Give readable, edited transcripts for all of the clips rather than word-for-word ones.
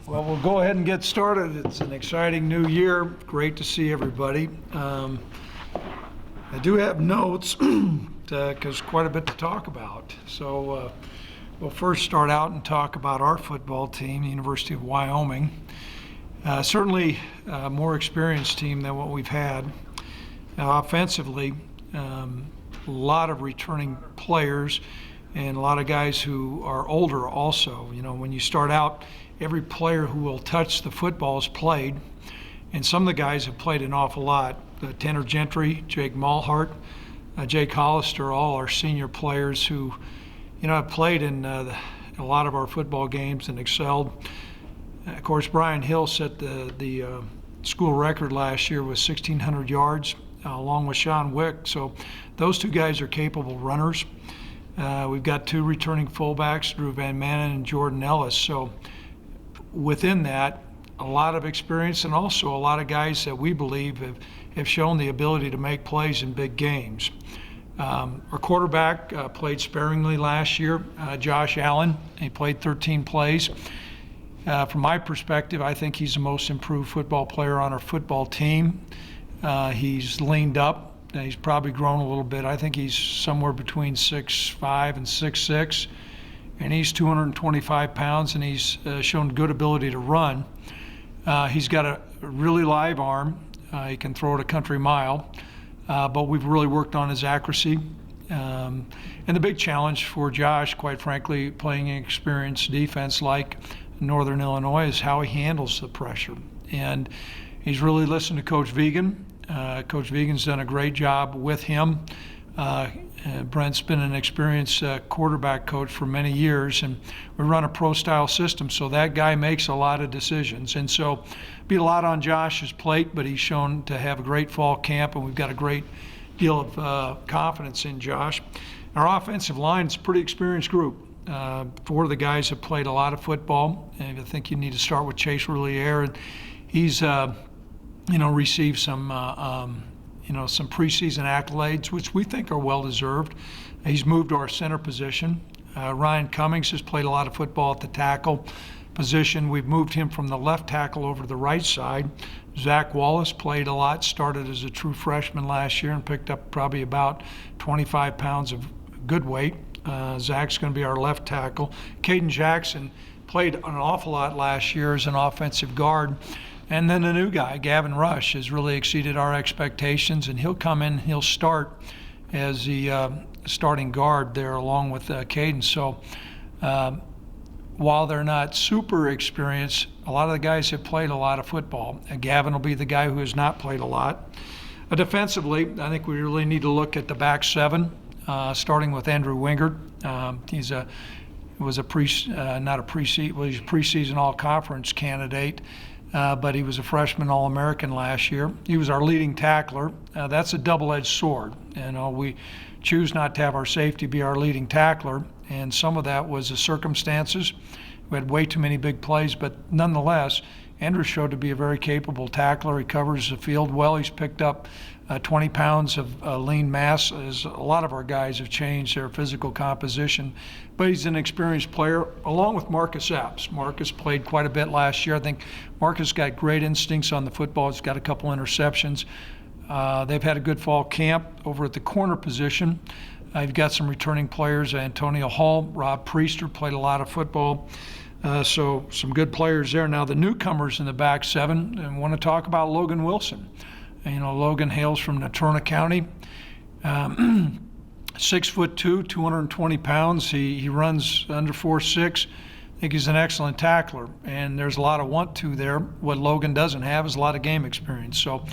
Well, we'll go ahead and get started. It's an exciting new year. Great to see everybody. I do have notes because quite a bit to talk about. So we'll first start out and talk about our football team, the University of Wyoming. Certainly a more experienced team than what we've had. Offensively, a lot of returning players and a lot of guys who are older also. You know, when you start out, every player who will touch the football has played, and some of the guys have played an awful lot. Tanner Gentry, Jake Mulhart, Jake Hollister, all are senior players who, you know, have played in a lot of our football games and excelled. Of course, Brian Hill set the school record last year with 1,600 yards, along with Sean Wick. So those two guys are capable runners. We've got two returning fullbacks, Drew Van Manen and Jordan Ellis. So within that, a lot of experience and also a lot of guys that we believe have shown the ability to make plays in big games. Our quarterback played sparingly last year, Josh Allen. He played 13 plays. From my perspective, I think he's the most improved football player on our football team. He's leaned up. He's probably grown a little bit. I think he's somewhere between 6'5" and 6'6", and he's 225 pounds, and he's shown good ability to run. He's got a really live arm. He can throw it a country mile, but we've really worked on his accuracy. And the big challenge for Josh, quite frankly, playing an experienced defense like Northern Illinois, is how he handles the pressure. And he's really listened to Coach Vegan. Coach Vegan's done a great job with him. Brent's been an experienced quarterback coach for many years, and we run a pro-style system, so that guy makes a lot of decisions. And so be a lot on Josh's plate, but he's shown to have a great fall camp, and we've got a great deal of confidence in Josh. Our offensive line is a pretty experienced group. Four of the guys have played a lot of football, and I think you need to start with Chase Roulier. And he's received some some preseason accolades, which we think are well-deserved. He's moved to our center position. Ryan Cummings has played a lot of football at the tackle position. We've moved him from the left tackle over to the right side. Zach Wallace played a lot, started as a true freshman last year and picked up probably about 25 pounds of good weight. Zach's going to be our left tackle. Caden Jackson played an awful lot last year as an offensive guard. And then the new guy, Gavin Rush, has really exceeded our expectations, and he'll come in, he'll start as the starting guard there along with Caden. So while they're not super experienced, a lot of the guys have played a lot of football. Gavin will be the guy who has not played a lot. Defensively, I think we really need to look at the back seven, starting with Andrew Wingard. He's a preseason all-conference candidate. But he was a freshman All-American last year. He was our leading tackler. That's a double-edged sword. We choose not to have our safety be our leading tackler, and some of that was the circumstances. We had way too many big plays, but nonetheless, Andrew showed to be a very capable tackler. He covers the field well. He's picked up 20 pounds of lean mass, as a lot of our guys have changed their physical composition. But he's an experienced player, along with Marcus Epps. Marcus played quite a bit last year. I think Marcus got great instincts on the football. He's got a couple interceptions. They've had a good fall camp over at the corner position. You've got some returning players, Antonio Hall, Rob Priester played a lot of football. So some good players there. Now the newcomers in the back seven, and want to talk about Logan Wilson. Logan hails from Natrona County. 6'2", 220 pounds. He runs under 4'6". I think he's an excellent tackler, and there's a lot of want to there. What Logan doesn't have is a lot of game experience. So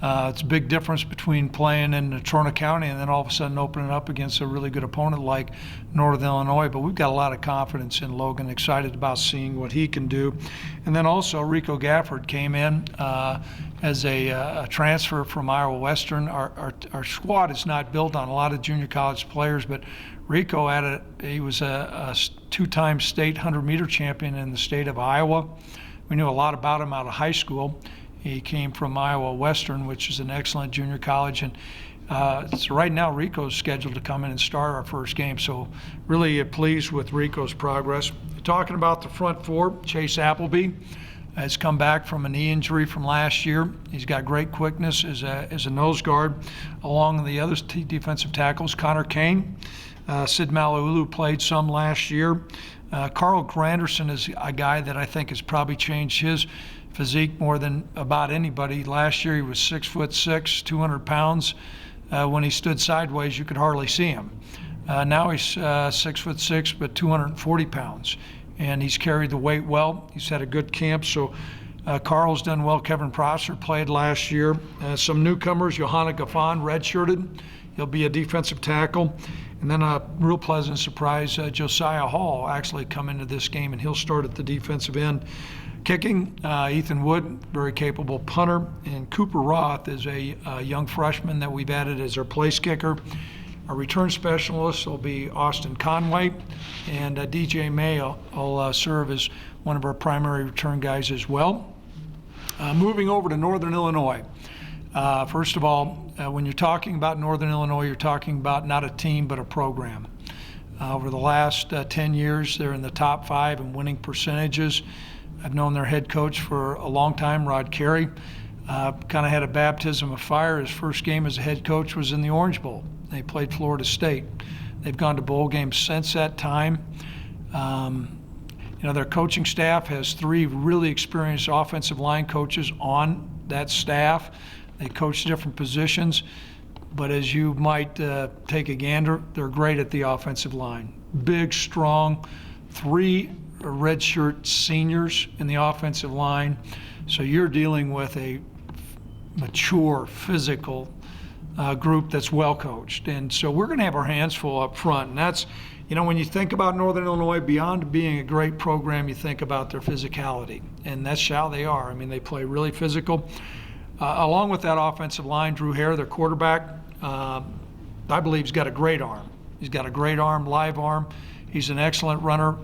it's a big difference between playing in Natrona County and then all of a sudden opening up against a really good opponent like Northern Illinois. But we've got a lot of confidence in Logan, excited about seeing what he can do. And then also Rico Gafford came in as a transfer from Iowa Western. Our squad is not built on a lot of junior college players, but Rico he was a two-time state 100-meter champion in the state of Iowa. We knew a lot about him out of high school. He came from Iowa Western, which is an excellent junior college, and So right now, Rico's scheduled to come in and start our first game. So really pleased with Rico's progress. Talking about the front four, Chase Appleby has come back from a knee injury from last year. He's got great quickness as a nose guard. Along the other defensive tackles, Connor Kane, Sid Malaulu played some last year. Carl Granderson is a guy that I think has probably changed his physique more than about anybody. Last year he was 6'6", 200 pounds. When he stood sideways, you could hardly see him. Now he's 6'6", but 240 pounds. And he's carried the weight well. He's had a good camp, so Carl's done well. Kevin Prosser played last year. Some newcomers, Johanna Gaffon, redshirted. He'll be a defensive tackle. And then a real pleasant surprise, Josiah Hall actually come into this game, and he'll start at the defensive end. Kicking, Ethan Wood, very capable punter, and Cooper Roth is a young freshman that we've added as our place kicker. Our return specialist will be Austin Conway, and DJ May will serve as one of our primary return guys as well. Moving over to Northern Illinois. First of all, when you're talking about Northern Illinois, you're talking about not a team but a program. Over the last 10 years, they're in the top 5 in winning percentages. I've known their head coach for a long time, Rod Carey. Kind of had a baptism of fire. His first game as a head coach was in the Orange Bowl. They played Florida State. They've gone to bowl games since that time. Their coaching staff has 3 really experienced offensive line coaches on that staff. They coach different positions, but as you might take a gander, they're great at the offensive line. Big, strong, 3 redshirt seniors in the offensive line. So you're dealing with a mature, physical group that's well coached. And so we're going to have our hands full up front. And that's, when you think about Northern Illinois, beyond being a great program, you think about their physicality. And that's how they are. I mean, they play really physical. Along with that offensive line, Drew Hare, their quarterback, I believe he's got a great arm. He's got a great arm, live arm. He's an excellent runner.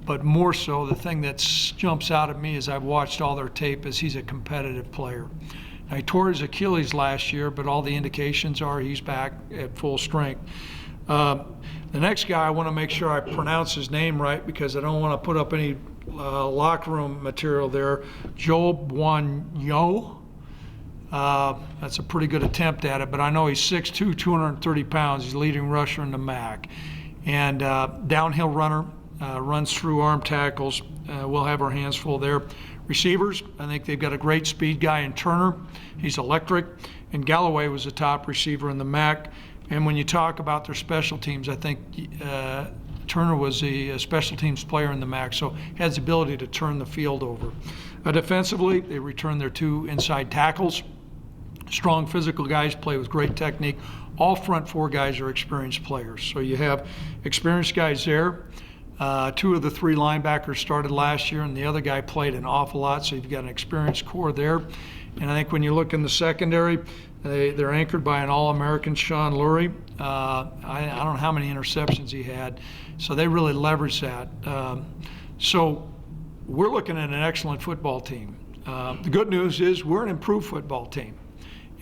But more so, the thing that jumps out at me as I've watched all their tape is he's a competitive player. Now, he tore his Achilles last year, but all the indications are he's back at full strength. The next guy, I want to make sure I pronounce his name right because I don't want to put up any locker room material there. Joel WYO. That's a pretty good attempt at it, but I know he's 6'2", 230 pounds. He's leading rusher in the MAC. And downhill runner, runs through arm tackles. We'll have our hands full there. Receivers, I think they've got a great speed guy in Turner. He's electric. And Galloway was the top receiver in the MAC. And when you talk about their special teams, I think Turner was the special teams player in the MAC, so has the ability to turn the field over. Defensively, they return their 2 inside tackles. Strong physical guys play with great technique. All front 4 guys are experienced players. So you have experienced guys there. 2 of the 3 linebackers started last year, and the other guy played an awful lot, so you've got an experienced core there. And I think when you look in the secondary, they're anchored by an All-American, Sean Lurie. I don't know how many interceptions he had, so they really leverage that. So we're looking at an excellent football team. The good news is we're an improved football team.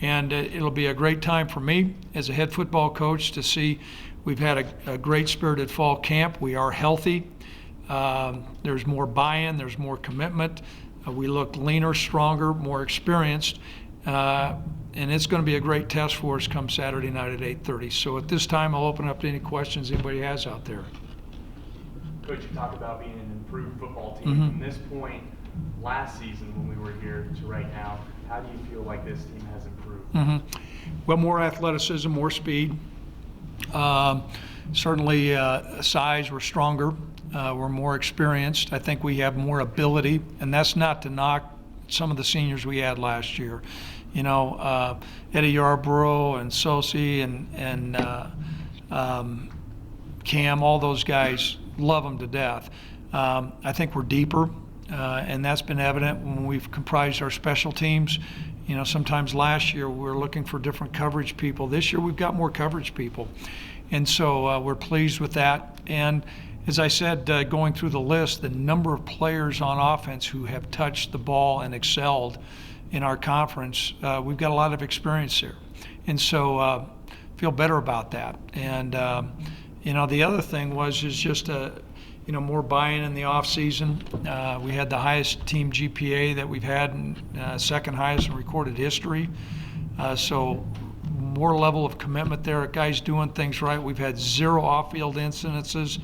And it'll be a great time for me as a head football coach to see we've had a great spirited fall camp. We are healthy. There's more buy-in. There's more commitment. We look leaner, stronger, more experienced. And it's going to be a great test for us come Saturday night at 8:30. So at this time, I'll open up to any questions anybody has out there. Coach, you talked about being an improved football team. From this point last season when we were here to right now, how do you feel like this team has improved? Well, more athleticism, more speed. Certainly size, we're stronger. We're more experienced. I think we have more ability, and that's not to knock some of the seniors we had last year. Eddie Yarborough and Sosi and Cam, all those guys, love them to death. I think we're deeper, and that's been evident when we've comprised our special teams. Sometimes last year we were looking for different coverage people. This year we've got more coverage people. And so we're pleased with that. And as I said, going through the list, the number of players on offense who have touched the ball and excelled in our conference, we've got a lot of experience here. And so feel better about that. And the other thing is just more buy-in in the off season. We had the highest team GPA that we've had, and second highest in recorded history. So more level of commitment there. Guys doing things right. We've had 0 off-field incidences.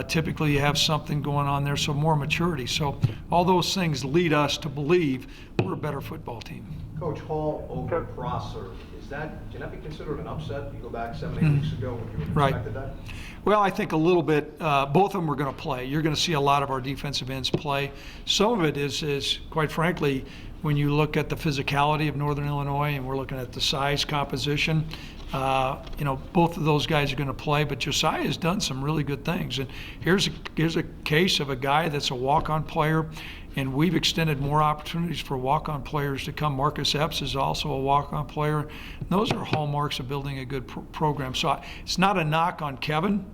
Typically you have something going on there, so more maturity. So all those things lead us to believe we're a better football team. Coach, Hall over Prosser, can that be considered an upset? You go back 7-8 weeks ago when you would have expected that? Well, I think a little bit, both of them are going to play. You're going to see a lot of our defensive ends play. Some of it is quite frankly, when you look at the physicality of Northern Illinois and we're looking at the size composition, both of those guys are going to play, but Josiah has done some really good things. And here's a case of a guy that's a walk-on player, and we've extended more opportunities for walk-on players to come. Marcus Epps is also a walk-on player. Those are hallmarks of building a good program. So it's not a knock on Kevin.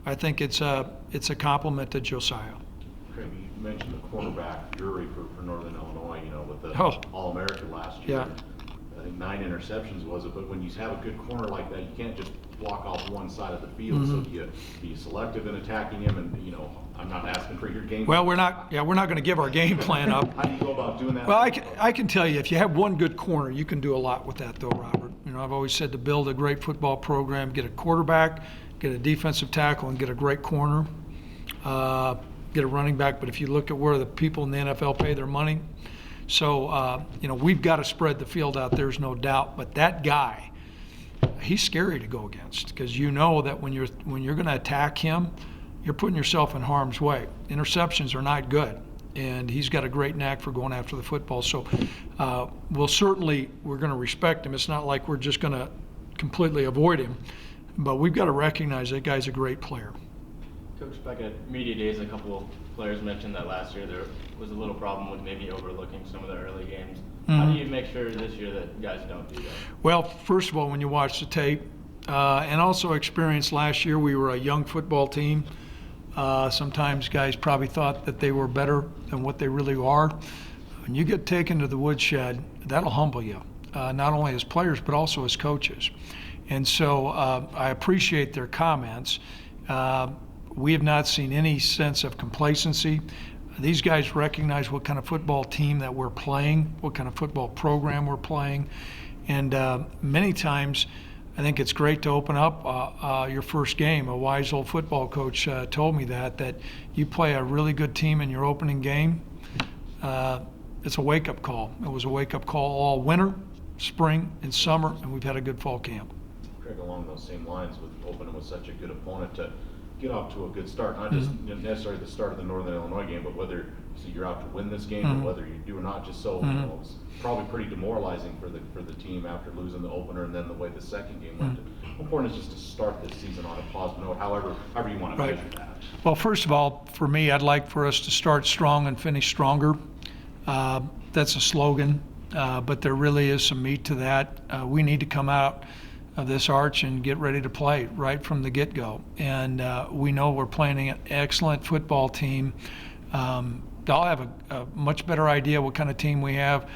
I think it's a compliment to Josiah. Okay, you mentioned the cornerback jury for Northern Illinois, with the All-American last year. Yeah. I think 9 interceptions was it, but when you have a good corner like that, you can't just block off one side of the field. So you be selective in attacking him, and I'm not asking for your game. Well, we're not going to give our game plan up. How do you go about doing that? Well, I can tell you, if you have one good corner, you can do a lot with that, though, Robert. I've always said to build a great football program, get a quarterback, get a defensive tackle, and get a great corner, get a running back. But if you look at where the people in the NFL pay their money, so we've got to spread the field out. There's no doubt. But that guy, he's scary to go against, because that when you're going to attack him, you're putting yourself in harm's way. Interceptions are not good, and he's got a great knack for going after the football. So we're going to respect him. It's not like we're just going to completely avoid him, but we've got to recognize that guy's a great player. Coach, back at media days, a couple of players mentioned that last year there was a little problem with maybe overlooking some of the early games. How do you make sure this year that guys don't do that? Well, first of all, when you watch the tape, and also experience last year, we were a young football team. Sometimes guys probably thought that they were better than what they really are. When you get taken to the woodshed, that'll humble you, not only as players but also as coaches. And so I appreciate their comments. We have not seen any sense of complacency. These guys recognize what kind of football team that we're playing, what kind of football program we're playing. And many times, I think it's great to open up your first game. A wise old football coach told me that you play a really good team in your opening game. It's a wake-up call. It was a wake-up call all winter, spring, and summer, and we've had a good fall camp. Craig, along those same lines, with opening with such a good opponent, to get off to a good start, not just necessarily the start of the Northern Illinois game, but whether you're out to win this game or whether you do or not, just so it's probably pretty demoralizing for the team after losing the opener and then the way the second game went. How important is just to start this season on a positive note, however you want to measure that? Well, first of all, for me, I'd like for us to start strong and finish stronger. That's a slogan, but there really is some meat to that. We need to come out of this arch and get ready to play right from the get-go. And we know we're playing an excellent football team. I'll have a much better idea what kind of team we have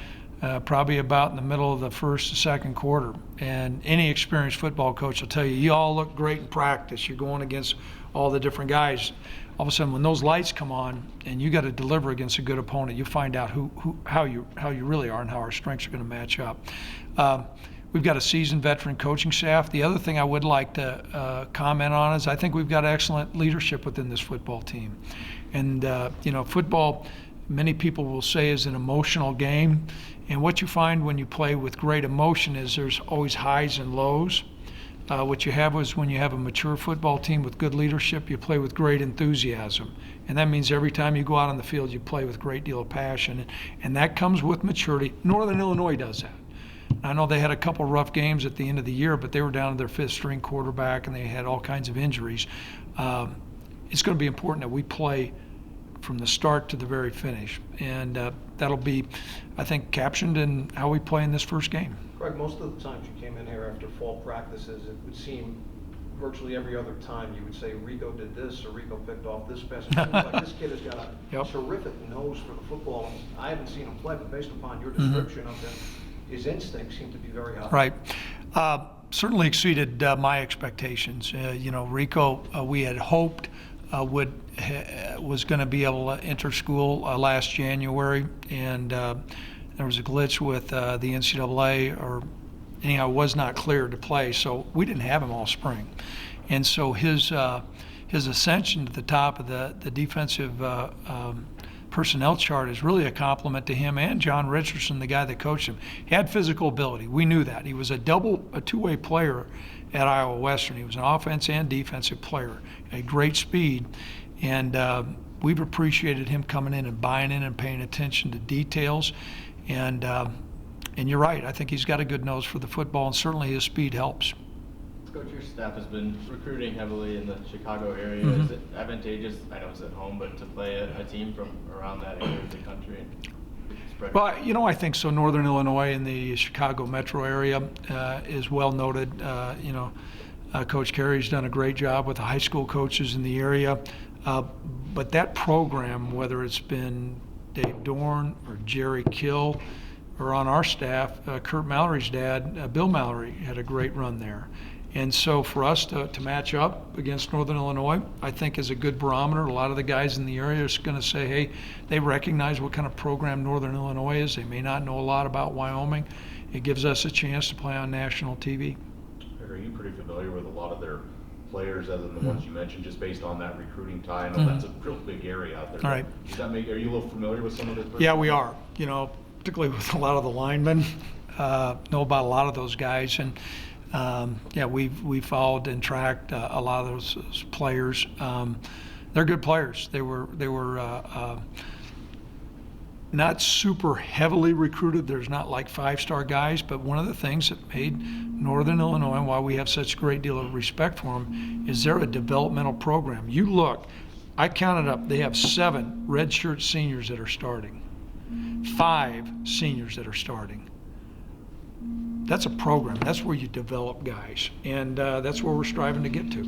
probably about in the middle of the first or second quarter. And any experienced football coach will tell you, you all look great in practice. You're going against all the different guys. All of a sudden, when those lights come on and you got to deliver against a good opponent, you find out how you really are and how our strengths are going to match up. We've got a seasoned veteran coaching staff. The other thing I would like to comment on is I think we've got excellent leadership within this football team. And, football, many people will say, is an emotional game. And what you find when you play with great emotion is there's always highs and lows. What you have is when you have a mature football team with good leadership, you play with great enthusiasm. And that means every time you go out on the field, you play with a great deal of passion. And that comes with maturity. Northern Illinois does that. I know they had a couple rough games at the end of the year, but they were down to their fifth-string quarterback, and they had all kinds of injuries. It's going to be important that we play from the start to the very finish. And that'll be, I think, captioned in how we play in this first game. Greg, most of the times you came in here after fall practices, it would seem virtually every other time you would say Rico did this or Rico picked off this pass. It seems like this kid has got a terrific nose for the football. I haven't seen him play, but based upon your description of him, his instincts seem to be very high. Right. certainly exceeded my expectations. Rico, we had hoped was going to be able to enter school last January, and there was a glitch with the NCAA, or anyhow, was not cleared to play, so we didn't have him all spring. And so his ascension to the top of the defensive personnel chart is really a compliment to him and John Richardson, the guy that coached him. He had physical ability. We knew that. He was a two-way player at Iowa Western. He was an offense and defensive player. He had great speed, and we've appreciated him coming in and buying in and paying attention to details. And you're right. I think he's got a good nose for the football, and certainly his speed helps. Coach, your staff has been recruiting heavily in the Chicago area. Mm-hmm. Is it advantageous, I know it's at home, but to play a team from around that area of the country? Well, I think so. Northern Illinois and the Chicago metro area is well noted. Coach Carey's done a great job with the high school coaches in the area. But that program, whether it's been Dave Dorn or Jerry Kill, or on our staff, Kurt Mallory's dad, Bill Mallory, had a great run there. And so for us to match up against Northern Illinois, I think is a good barometer. A lot of the guys in the area are going to say, hey, they recognize what kind of program Northern Illinois is. They may not know a lot about Wyoming. It gives us a chance to play on national TV. Are you pretty familiar with a lot of their players other than the ones you mentioned, just based on that recruiting tie? I know that's a real big area out there. All right. Are you a little familiar with some of their? Yeah, we are. Particularly with a lot of the linemen, know about a lot of those guys. And we followed and tracked a lot of those players. They're good players. They were not super heavily recruited. There's not like five-star guys, but one of the things that made Northern Illinois, and why we have such a great deal of respect for them, is they're a developmental program. You look, I counted up, they have 7 redshirt seniors that are starting, 5 seniors that are starting. That's a program. That's where you develop guys, and that's where we're striving to get to.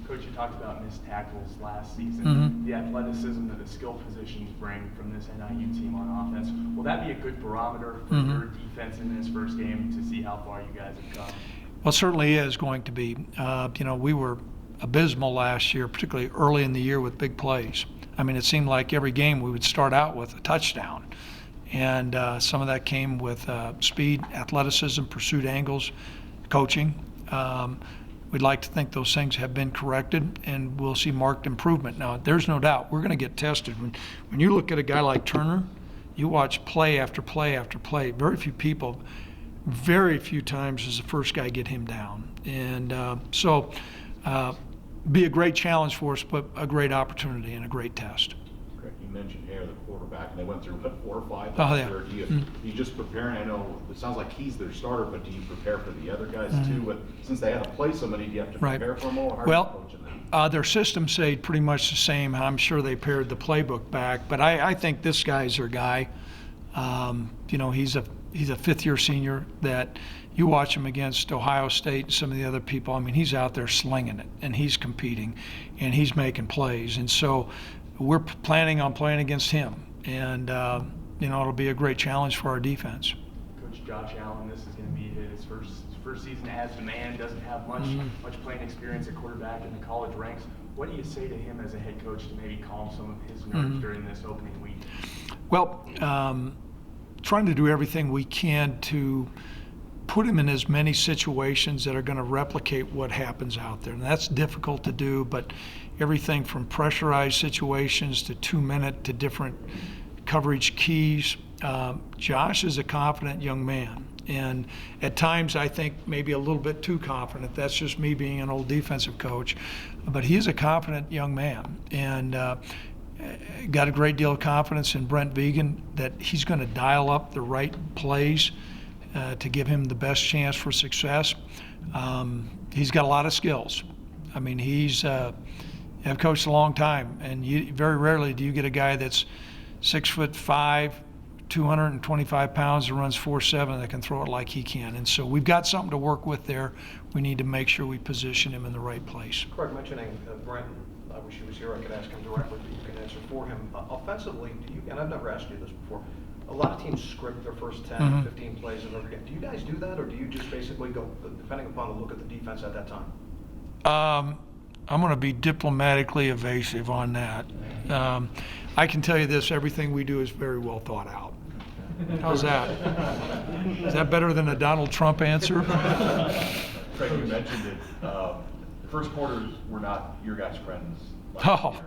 Coach, you talked about missed tackles last season, Mm-hmm. the athleticism that the skill positions bring from this NIU team on offense. Will that be a good barometer for Mm-hmm. your defense in this first game to see how far you guys have come? Well, certainly is going to be. We were abysmal last year, particularly early in the year with big plays. I mean, it seemed like every game we would start out with a touchdown. And some of that came with speed, athleticism, pursuit angles, coaching. We'd like to think those things have been corrected, and we'll see marked improvement. Now, there's no doubt we're going to get tested. When you look at a guy like Turner, you watch play after play after play. Very few times does the first guy get him down. And so be a great challenge for us, but a great opportunity and a great test. You mentioned Hare, the quarterback, and they went through 4 or 5 Oh, last yeah. year. Do you just prepare? And I know it sounds like he's their starter, but do you prepare for the other guys too? But since they had to play so many, do you have to Right. prepare for them all? How are you Well, coaching them? their system stayed pretty much the same. I'm sure they pared the playbook back, but I think this guy's their guy. He's a 5th-year senior that you watch him against Ohio State and some of the other people. I mean, he's out there slinging it, and he's competing, and he's making plays. And so we're planning on playing against him, and it'll be a great challenge for our defense. Coach Josh Allen, this is going to be his first season as the man, doesn't have much playing experience at quarterback in the college ranks. What do you say to him as a head coach to maybe calm some of his nerves during this opening week? Well, trying to do everything we can to put him in as many situations that are going to replicate what happens out there. And that's difficult to do, but everything from pressurized situations to 2-minute to different coverage keys. Josh is a confident young man. And at times I think maybe a little bit too confident. That's just me being an old defensive coach. But he is a confident young man. And got a great deal of confidence in Brent Vegan that he's going to dial up the right plays to give him the best chance for success. He's got a lot of skills. I mean, I've coached a long time, and very rarely do you get a guy that's 6'5", 225 pounds, that runs 4.7 that can throw it like he can. And so we've got something to work with there. We need to make sure we position him in the right place. Craig, mentioning Brent, I wish he was here, I could ask him directly, but you can answer for him. Offensively, and I've never asked you this before, a lot of teams script their first 10, 15 plays of every game. Do you guys do that, or do you just basically go, depending upon the look of the defense at that time? I'm going to be diplomatically evasive on that. I can tell you this, everything we do is very well thought out. How's that? Is that better than a Donald Trump answer? Craig, you mentioned it. The first quarters were not your guys' friends. Oh.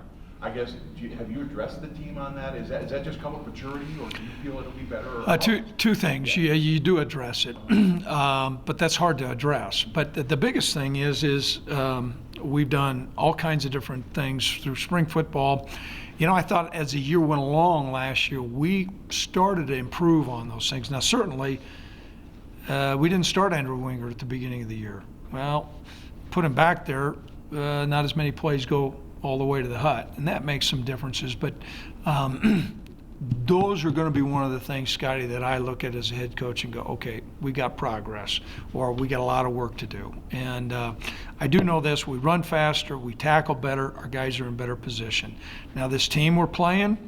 I guess, have you addressed the team on that? Is that just come with maturity, or do you feel it'll be better? Or Two things. Yeah, you do address it, but that's hard to address. But the biggest thing is we've done all kinds of different things through spring football. You know, I thought as the year went along last year, we started to improve on those things. Now, certainly, we didn't start Andrew Winger at the beginning of the year. Well, put him back there, not as many plays go all the way to the hut, and that makes some differences. But those are going to be one of the things, Scotty, that I look at as a head coach and go, okay, we got progress, or we got a lot of work to do. And I do know this: we run faster, we tackle better, our guys are in better position. Now, this team we're playing,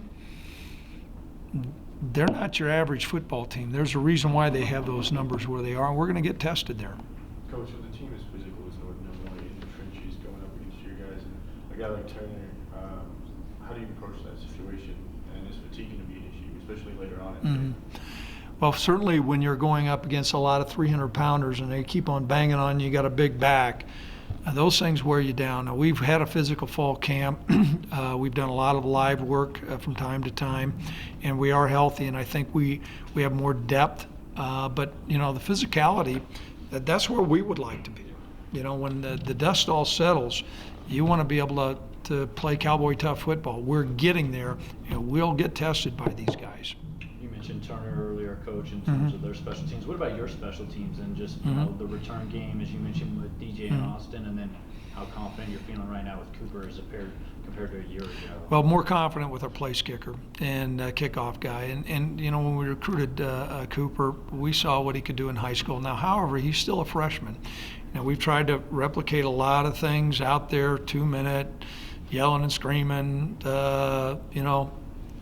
they're not your average football team. There's a reason why they have those numbers where they are, and we're going to get tested there. Coach, if the team is physical as Northern Illinois in the trenches going up against your guys, and a guy like Turner, how do you approach that situation? And is fatigue going to be an issue, especially later on in the game? Well, certainly when you're going up against a lot of 300-pounders and they keep on banging on you, got a big back, those things wear you down. Now, we've had a physical fall camp. We've done a lot of live work from time to time, and we are healthy, and I think we have more depth. But, you know, the physicality, that's where we would like to be. You know, when the dust all settles, you want to be able to play cowboy tough football. We're getting there, and we'll get tested by these guys. You mentioned Turner earlier, Coach, in terms of their special teams. What about your special teams and just you know, the return game, as you mentioned with DJ and Austin, and then how confident you're feeling right now with Cooper as compared to a year ago? Well, more confident with our place kicker and kickoff guy. And you know, when we recruited Cooper, we saw what he could do in high school. Now, however, he's still a freshman. You know, we've tried to replicate a lot of things out there, 2-minute, yelling and screaming, you know,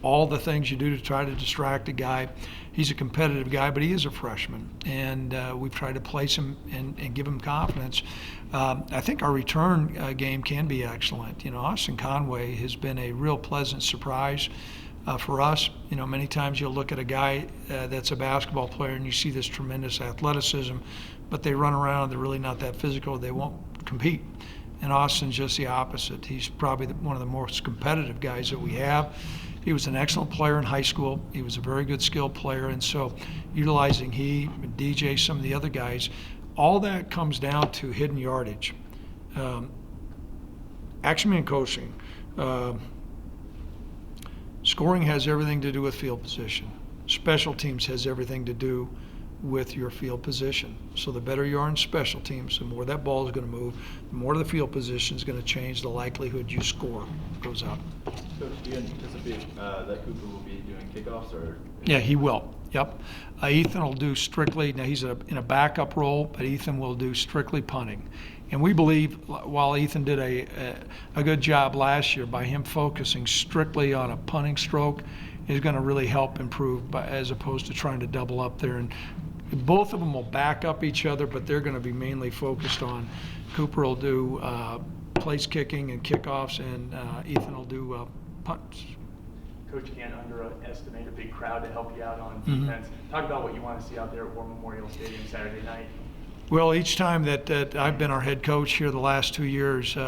all the things you do to try to distract a guy. He's a competitive guy, but he is a freshman, and we've tried to place him and give him confidence. I think our return game can be excellent. You know, Austin Conway has been a real pleasant surprise for us. You know, many times you'll look at a guy that's a basketball player and you see this tremendous athleticism, but they run around, they're really not that physical, they won't compete. And Austin's just the opposite. He's probably one of the most competitive guys that we have. He was an excellent player in high school. He was a very good skilled player. And so utilizing he, DJ, some of the other guys, all that comes down to hidden yardage. Action and coaching. Scoring has everything to do with field position. Special teams has everything to do with your field position. So the better you are in special teams, the more that ball is going to move, the more the field position is going to change, the likelihood you score goes up. So do you anticipate that Cooper will be doing kickoffs, or? Yeah, he will. Yep. Ethan will do strictly, now he's in a backup role, but Ethan will do strictly punting. And we believe while Ethan did a good job last year, by him focusing strictly on a punting stroke is going to really help improve as opposed to trying to double up there. And both of them will back up each other, but they're going to be mainly focused on, Cooper will do place kicking and kickoffs, and Ethan will do punts. Coach, you can't underestimate a big crowd to help you out on defense. Talk about what you want to see out there at War Memorial Stadium Saturday night. Well, each time that I've been our head coach here the last 2 years,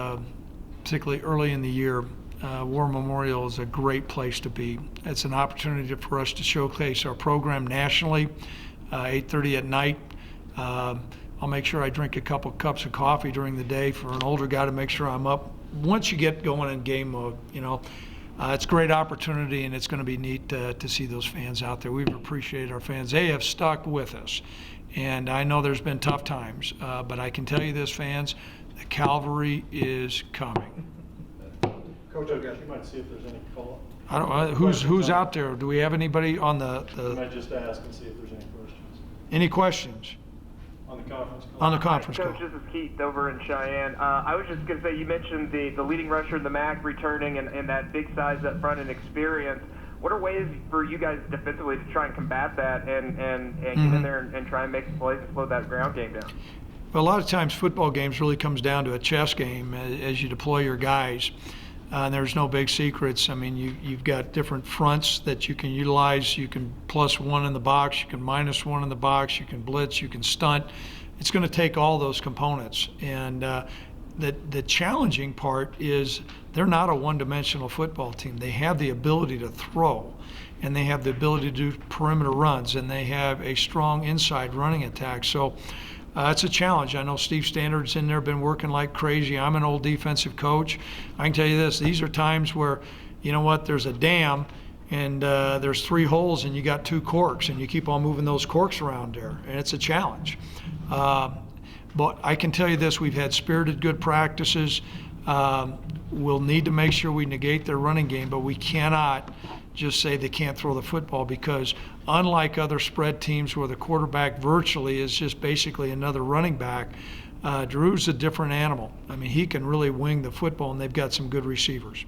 particularly early in the year, War Memorial is a great place to be. It's an opportunity for us to showcase our program nationally, 8:30 at night. I'll make sure I drink a couple cups of coffee during the day for an older guy to make sure I'm up. Once you get going in game mode, you know, it's a great opportunity, and it's going to be neat to see those fans out there. We've appreciated our fans. They have stuck with us. And I know there's been tough times, but I can tell you this, fans, the cavalry is coming. Coach, You might see if there's any call. I don't. Who's out there? Do we have anybody on You might just ask and see if there's any questions any questions on the conference call. on the conference Coach, call? this is Keith over in Cheyenne. I was just going to say, you mentioned the leading rusher in the MAC returning and that big size up front and experience. what are ways for you guys defensively to try and combat that and get in there and try and make some plays and slow that ground game down? Well, a lot of times football games really comes down to a chess game as you deploy your guys. And there's no big secrets. I mean, you've got different fronts that you can utilize. You can +1 in the box, you can -1 in the box, you can blitz, you can stunt. It's going to take all those components. And the challenging part is they're not a one-dimensional football team. They have the ability to throw, and they have the ability to do perimeter runs, and they have a strong inside running attack. So it's a challenge. I know Steve Standard's in there, been working like crazy. I'm an old defensive coach. I can tell you this, these are times where, you know what, there's a dam, and there's 3 holes, and you got 2 corks, and you keep on moving those corks around there, and it's a challenge. But I can tell you this, we've had spirited good practices. We'll need to make sure we negate their running game, but we cannot just say they can't throw the football, because unlike other spread teams where the quarterback virtually is just basically another running back, Drew's a different animal. I mean, he can really wing the football, and they've got some good receivers.